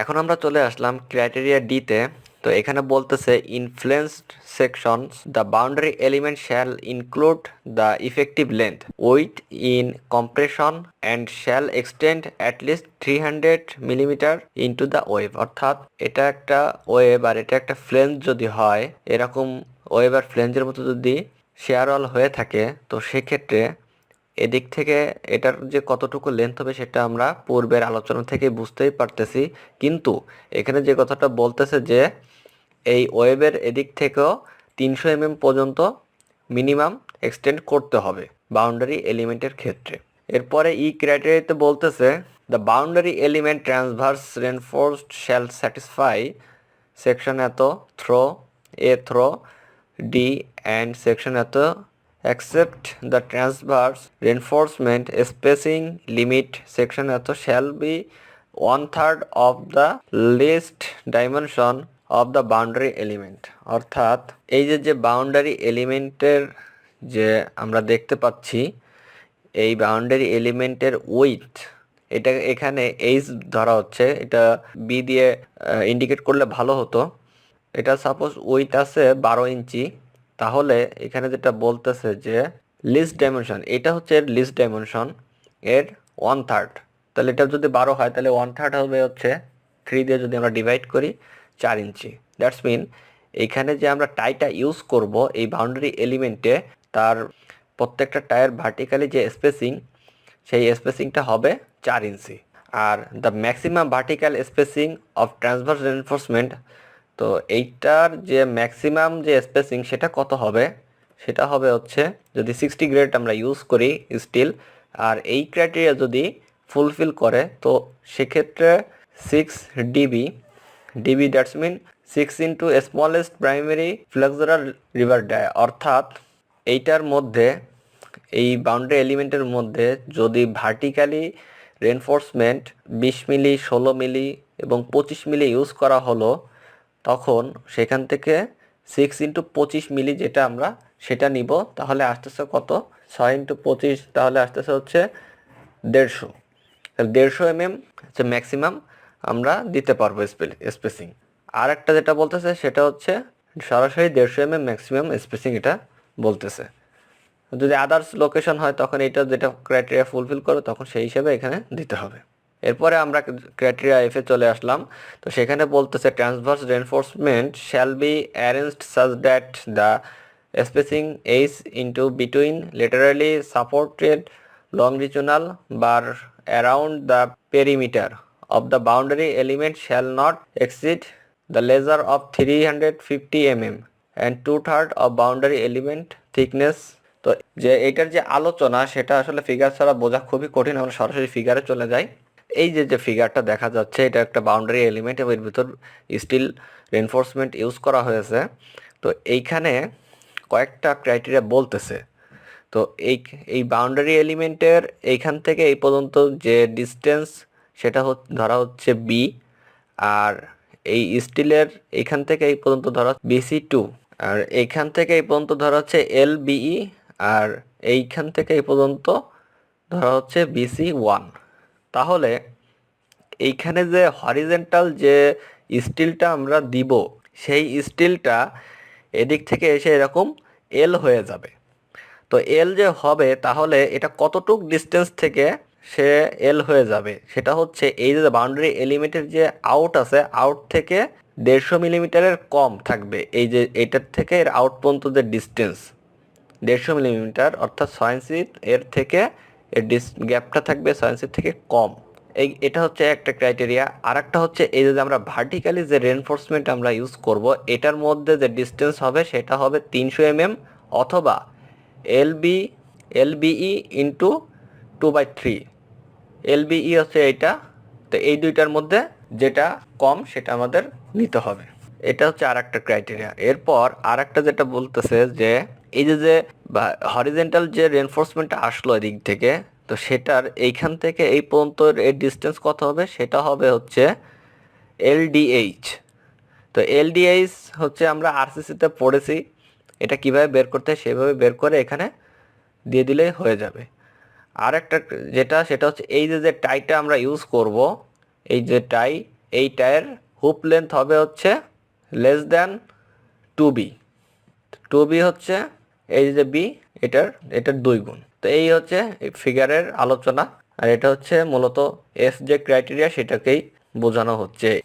এখন আমরা চলে আসলাম ক্রাইটেরিয়া ডিতে। তো এখানে বলতেছে influenced sections the boundary element shall include the effective length with in compression and shall extend at least 300 millimetre into the wave. অর্থাৎ এটা একটা ওয়েভ আর এটা একটা ফ্লেঞ্জ যদি হয়, এরকম ওয়েভ আর ফ্লেঞ্জের মতো যদি শেয়ার অল হয়ে থাকে, তো সেক্ষেত্রে এদিক থেকে এটার যে কতটুকু লেন্থ হবে সেটা আমরা পূর্বের আলোচনা থেকে বুঝতেই পারতেছি। কিন্তু এখানে যে কথাটা বলতেছে যে এই ওয়েবের এদিক থেকেও 300 পর্যন্ত মিনিমাম এক্সটেন্ড করতে হবে বাউন্ডারি এলিমেন্টের ক্ষেত্রে। এরপরে ক্রাইটেরিয়াতে বলতেছে the boundary element transverse reinforced shall satisfy section এত থ্রো থ্রো ডি অ্যান্ড সেকশন এত except the transverse reinforcement spacing limit section এত shall be 1/3 of the least dimension of the boundary element। অর্থাৎ এই যে বাউন্ডারি এলিমেন্টের যে আমরা দেখতে পাচ্ছি, এই বাউন্ডারি এলিমেন্টের উইথ, এটা এখানে এইচ ধরা হচ্ছে, এটা বি দিয়ে ইন্ডিকেট করলে ভালো হতো। এটা সাপোজ উইথ আছে 12 ইঞ্চি, তাহলে এখানে যেটা বলতেছে যে লিস্ট ডাইমেনশন, এটা হচ্ছে এর লিস্ট ডাইমেনশন, এর 1/3। তাহলে এটা যদি 12 হয় তাহলে 1/3 হবে হচ্ছে 3 দিয়ে যদি আমরা ডিভাইড করি 4 ইঞ্চি। দ্যাটস মিন এইখানে যে আমরা টাইটা ইউজ করব এই বাউন্ডারি এলিমেন্টে, তার প্রত্যেকটা টায়ের ভার্টিক্যালি যে স্পেসিং, সেই স্পেসিংটা হবে 4 ইঞ্চি। আর the maximum vertical spacing of transverse reinforcement, তো এইটার যে ম্যাক্সিমাম যে স্পেসিং সেটা কত হবে, সেটা হবে হচ্ছে যদি 60 গ্রেড আমরা ইউজ করি স্টিল, আর এই ক্রাইটেরিয়া যদি ফুলফিল করে, তো সেক্ষেত্রে 6 DB DB that's mean 6 into smallest primary flexural river dia. অর্থাৎ এইটার মধ্যে, এই বাউন্ডারি এলিমেন্টের মধ্যে যদি ভার্টিক্যালি রেনফোর্সমেন্ট 20 মিলি, 16 মিলি এবং 25 মিলি ইউজ করা হলো, তখন সেখান থেকে 6 × 25 মিলি যেটা আমরা সেটা নিব, তাহলে আসতেছে কত, 6 × 25, তাহলে আসতেছে হচ্ছে 150। 150 হচ্ছে ম্যাক্সিমাম আমরা দিতে পারবো স্পেসিং। আর একটা যেটা বলতেছে সেটা হচ্ছে সরাসরি 150 ম্যাক্সিমাম স্পেসিং এটা বলতেছে। যদি আদার্স লোকেশন হয় তখন এটা যেটা ক্রাইটেরিয়া ফুলফিল করে তখন সেই হিসেবে এখানে দিতে হবে। এরপরে আমরা ক্রাইটেরিয়া এফে চলে আসলাম। তো সেখানে বলতেছে transverse reinforcement shall be arranged such that the spacing এইজ into between laterally supported longitudinal bar around the perimeter of the boundary element shall not exceed the lesser of 350 mm and 2/3 of boundary element thickness. তো যে এইটার যে আলোচনা সেটা আসলে figure ছাড়া বোঝা খুবই কঠিন, আমরা সরাসরি ফিগারে চলে যাই। এই যে ফিগারটা দেখা যাচ্ছে, এটা একটা বাউন্ডারি এলিমেন্ট এবং এর ভিতর স্টিল রেনফোর্সমেন্ট ইউজ করা হয়েছে। তো এইখানে কয়েকটা ক্রাইটেরিয়া বলতেছে। তো এই এই বাউন্ডারি এলিমেন্টের এইখান থেকে এই পর্যন্ত যে ডিস্টেন্স সেটা ধরা হচ্ছে বি, আর এই স্টিলের এইখান থেকে এই পর্যন্ত ধরা BC2, আর এইখান থেকে এই পর্যন্ত ধরা হচ্ছে LBE, আর এইখান থেকে এই পর্যন্ত ধরা হচ্ছে BC1। তাহলে এইখানে যে হরিজেন্টাল যে স্টিলটা আমরা দিব, সেই স্টিলটা এদিক থেকে এসে এরকম এল হয়ে যাবে। তো এল যে হবে, তাহলে এটা কতটুক ডিস্টেন্স থেকে সে এল হয়ে যাবে, সেটা হচ্ছে এই যে বাউন্ডারি এলিমেন্টের যে আউট আছে, আউট থেকে 150 মিলিমিটারের কম থাকবে। এই যে এটার থেকে এর আউট পর্যন্ত যে ডিস্টেন্স 150 মিলিমিটার, অর্থাৎ 6 ইঞ্চি এর থেকে এর গ্যাপটা থাকবে 6 ইঞ্চির থেকে কম। এটা হচ্ছে একটা ক্রাইটেরিয়া। আর একটা হচ্ছে এই যে আমরা ভার্টিক্যালি যে রেনফোর্সমেন্ট আমরা ইউজ করব, এটার মধ্যে যে ডিস্টেন্স হবে সেটা হবে 300 অথবা LBE ইন্টু 2/3। LBE হচ্ছে এইটা। তো এই দুইটার মধ্যে যেটা কম সেটা আমাদের নিতে হবে। এটা হচ্ছে আর একটা ক্রাইটেরিয়া। এরপর আর একটা যেটা বলতেছে যে এই যে হরিজেন্টাল যে রেনফোর্সমেন্টটা আসলো এদিক থেকে, তো সেটার এইখান থেকে এই পর্যন্ত এর ডিস্টেন্স কত হবে, সেটা হবে হচ্ছে LDH। তো LDH হচ্ছে আমরা RCCতে পড়েছি, এটা কিভাবে বের করতে হয় সেভাবে বের করে এখানে দিয়ে দিলে হয়ে যাবে। আর একটা যেটা সেটা হচ্ছে এই যে টাইটা আমরা ইউজ করব, এই যে টাই, এই টায়ের হুপ লেন্থ হবে হচ্ছে লেস দ্যান 2b। 2b হচ্ছে এই যে b, এটার 2 গুণ। তো এই হচ্ছে ফিগারের আলোচনা, আর এটা হচ্ছে মূলত এস যে ক্রাইটেরিয়া সেটাকেই বোঝানো হচ্ছে।